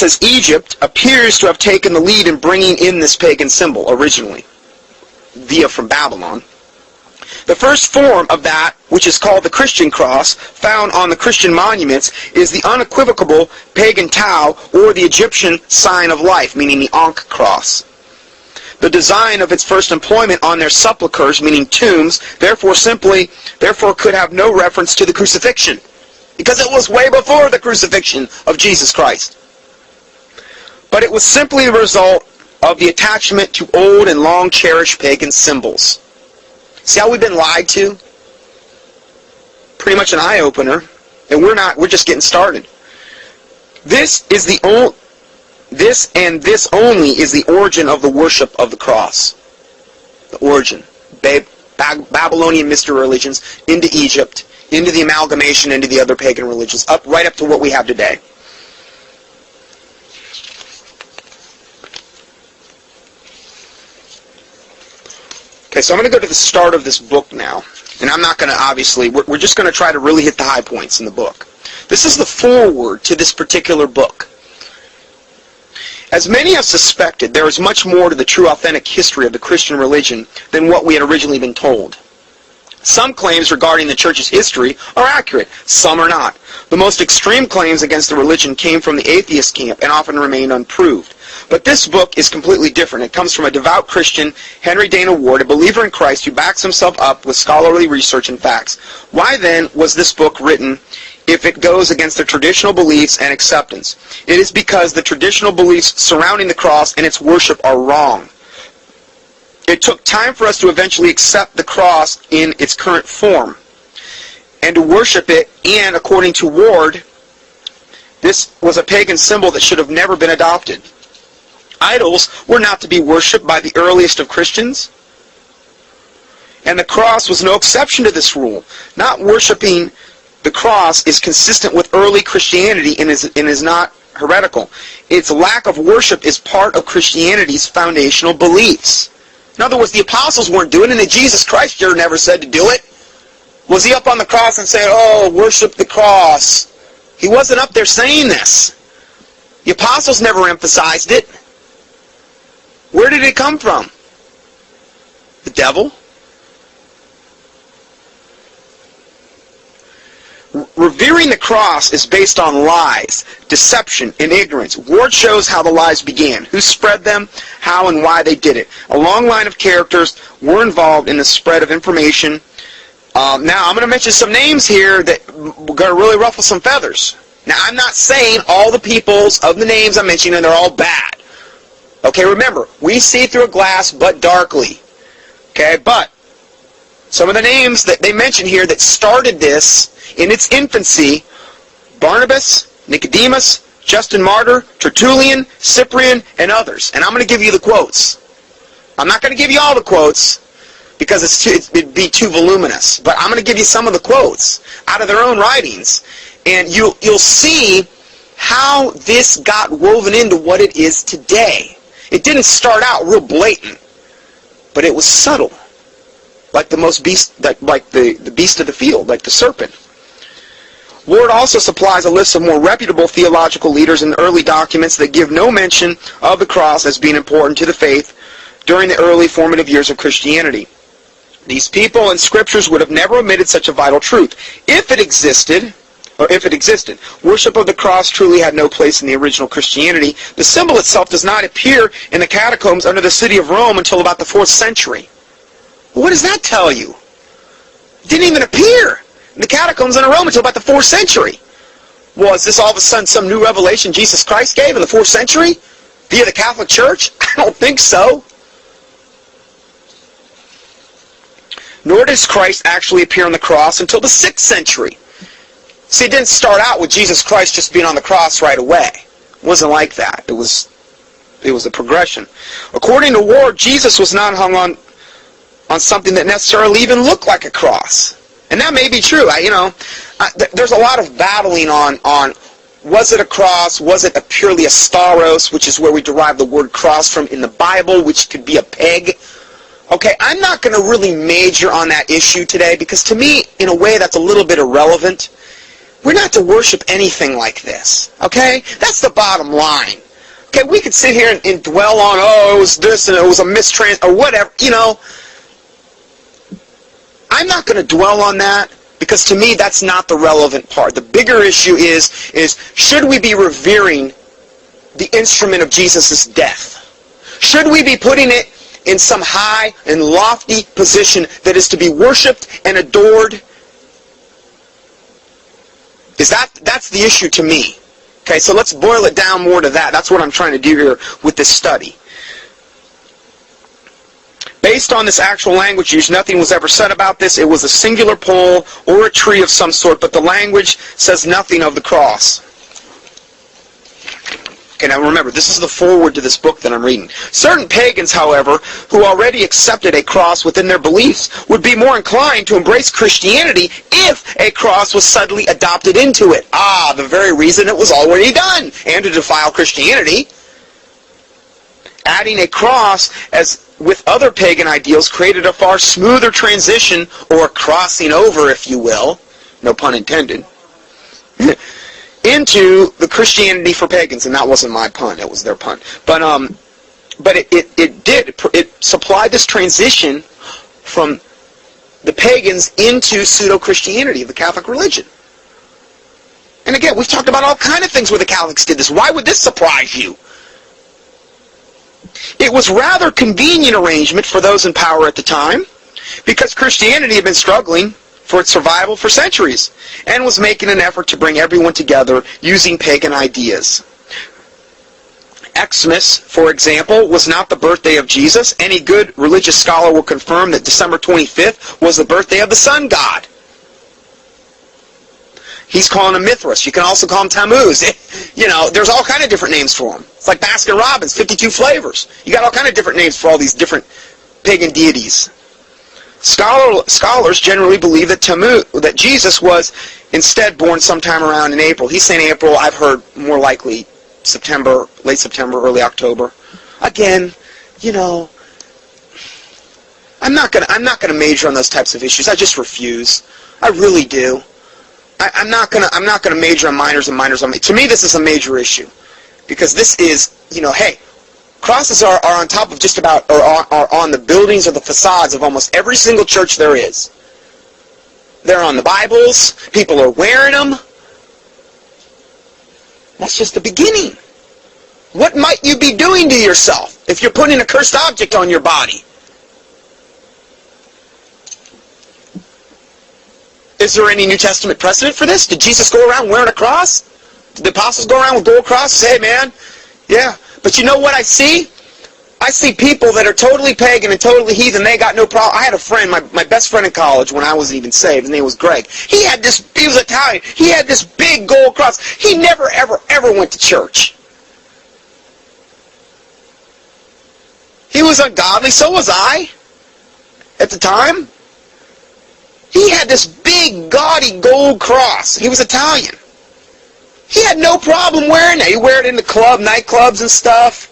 says Egypt appears to have taken the lead in bringing in this pagan symbol originally, via from Babylon. The first form of that, which is called the Christian cross, found on the Christian monuments, is the unequivocal pagan tau, or the Egyptian sign of life, meaning the Ankh cross. The design of its first employment on their sepulchres, meaning tombs, therefore could have no reference to the crucifixion, because it was way before the crucifixion of Jesus Christ. But it was simply the result of the attachment to old and long cherished pagan symbols. See how we've been lied to? Pretty much an eye-opener. And we're just getting started. This and this only is the origin of the worship of the cross. The origin. Babylonian mystery religions into Egypt, into the amalgamation, into the other pagan religions, right up to what we have today. Okay, so I'm going to go to the start of this book now. And I'm not going to, obviously, we're just going to try to really hit the high points in the book. This is the foreword to this particular book. As many have suspected, there is much more to the true authentic history of the Christian religion than what we had originally been told. Some claims regarding the church's history are accurate, some are not. The most extreme claims against the religion came from the atheist camp and often remained unproved. But this book is completely different. It comes from a devout Christian, Henry Dana Ward, a believer in Christ who backs himself up with scholarly research and facts. Why then was this book written if it goes against the traditional beliefs and acceptance? It is because the traditional beliefs surrounding the cross and its worship are wrong. It took time for us to eventually accept the cross in its current form and to worship it, and according to Ward, this was a pagan symbol that should have never been adopted. Idols were not to be worshipped by the earliest of Christians, and the cross was no exception to this rule. Not worshipping the cross is consistent with early Christianity and is not heretical. Its lack of worship is part of Christianity's foundational beliefs. In other words, the apostles weren't doing it, and Jesus Christ sure never said to do it. Was he up on the cross and saying, oh, worship the cross? He wasn't up there saying this. The apostles never emphasized it. Where did it come from? The devil? Revering the cross is based on lies, deception, and ignorance. Ward shows how the lies began, who spread them, how and why they did it. A long line of characters were involved in the spread of information. Now, I'm going to mention some names here that are going to really ruffle some feathers. Now, I'm not saying all the peoples of the names I'm mentioning, they're all bad. Okay, remember, we see through a glass but darkly. Okay, but some of the names that they mention here that started this in its infancy: Barnabas, Nicodemus, Justin Martyr, Tertullian, Cyprian, and others. And I'm going to give you the quotes. I'm not going to give you all the quotes because it'd be too voluminous. But I'm going to give you some of the quotes out of their own writings. And you'll see how this got woven into what it is today. It didn't start out real blatant, but it was subtle, like the beast of the field, like the serpent. Ward also supplies a list of more reputable theological leaders in the early documents that give no mention of the cross as being important to the faith during the early formative years of Christianity. These people and scriptures would have never omitted such a vital truth. If it existed, worship of the cross truly had no place in the original Christianity. The symbol itself does not appear in the catacombs under the city of Rome until about the 4th century. What does that tell you? It didn't even appear in the catacombs under Rome until about the 4th century. Was this all of a sudden some new revelation Jesus Christ gave in the 4th century via the Catholic Church? I don't think so. Nor does Christ actually appear on the cross until the 6th century. See, it didn't start out with Jesus Christ just being on the cross right away. It wasn't like that. It was a progression. According to Ward, Jesus was not hung on something that necessarily even looked like a cross. And that may be true. There's a lot of battling on was it a cross? Was it purely a stauros, which is where we derive the word cross from in the Bible, which could be a peg. Okay, I'm not going to really major on that issue today because to me, in a way, that's a little bit irrelevant. We're not to worship anything like this. Okay? That's the bottom line. Okay, we could sit here and dwell on, oh, it was this and it was a mistrans, or whatever, I'm not going to dwell on that, because to me that's not the relevant part. The bigger issue is should we be revering the instrument of Jesus' death? Should we be putting it in some high and lofty position that is to be worshipped and adored? That's the issue to me. Okay, so let's boil it down more to that. That's what I'm trying to do here with this study. Based on this actual language use, nothing was ever said about this. It was a singular pole or a tree of some sort, but the language says nothing of the cross. Okay, now remember, this is the foreword to this book that I'm reading. Certain pagans, however, who already accepted a cross within their beliefs, would be more inclined to embrace Christianity if a cross was suddenly adopted into it. The very reason it was already done, and to defile Christianity. Adding a cross, as with other pagan ideals, created a far smoother transition, or crossing over, if you will, no pun intended, into the Christianity for pagans. And that wasn't my pun, it was their pun. But it supplied this transition from the pagans into pseudo-Christianity, the Catholic religion. And again, we've talked about all kinds of things where the Catholics did this. Why would this surprise you? It was rather convenient arrangement for those in power at the time, because Christianity had been struggling for its survival for centuries, and was making an effort to bring everyone together using pagan ideas. Xmas, for example, was not the birthday of Jesus. Any good religious scholar will confirm that December 25th was the birthday of the sun god. He's calling him Mithras. You can also call him Tammuz. There's all kind of different names for him. It's like Baskin Robbins, 52 flavors. You got all kind of different names for all these different pagan deities. Scholars generally believe that Jesus was instead born sometime around in April. He's saying April. I've heard more likely September, late September, early October. Again, I'm not gonna major on those types of issues. I just refuse. I really do. I'm not gonna major on minors and minors on me. To me, this is a major issue, because this is, hey, crosses are on top of just about, or are on the buildings or the facades of almost every single church there is. They're on the Bibles. People are wearing them. That's just the beginning. What might you be doing to yourself if you're putting a cursed object on your body? Is there any New Testament precedent for this? Did Jesus go around wearing a cross? Did the apostles go around with gold crosses? Hey, man, yeah. But you know what I see? I see people that are totally pagan and totally heathen. They got no problem. I had a friend, my best friend in college when I wasn't even saved. His name was Greg. He was Italian. He had this big gold cross. He never, ever, ever went to church. He was ungodly. So was I at the time. He had this big, gaudy gold cross. He was Italian. He had no problem wearing it. He wear it in the nightclubs and stuff.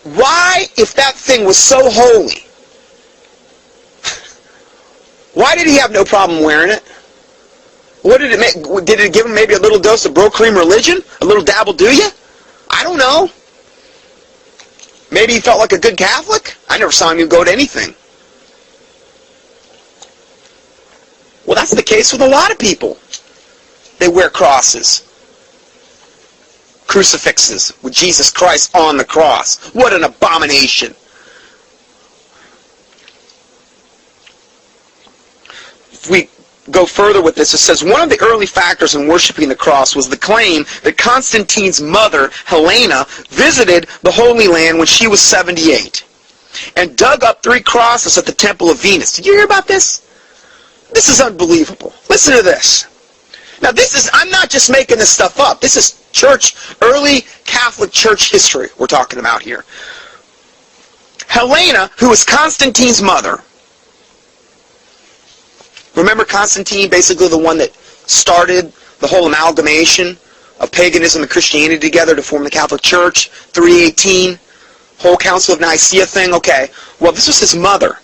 Why, if that thing was so holy, why did he have no problem wearing it? What did it make? Did it give him maybe a little dose of bro-cream religion? A little dabble do ya? I don't know. Maybe he felt like a good Catholic? I never saw him even go to anything. Well, that's the case with a lot of people. They wear crosses. Crucifixes with Jesus Christ on the cross. What an abomination. If we go further with this, it says, one of the early factors in worshiping the cross was the claim that Constantine's mother, Helena, visited the Holy Land when she was 78 and dug up 3 crosses at the Temple of Venus. Did you hear about this? This is unbelievable. Listen to this. Now I'm not just making this stuff up. This is early Catholic Church history we're talking about here. Helena, who was Constantine's mother, remember Constantine, basically the one that started the whole amalgamation of paganism and Christianity together to form the Catholic Church, 318, whole Council of Nicaea thing? Okay, well, this was his mother.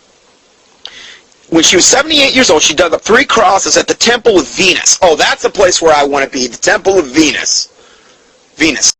when she was 78 years old, she dug up 3 crosses at the Temple of Venus. Oh, that's a place where I want to be, the Temple of Venus. Venus.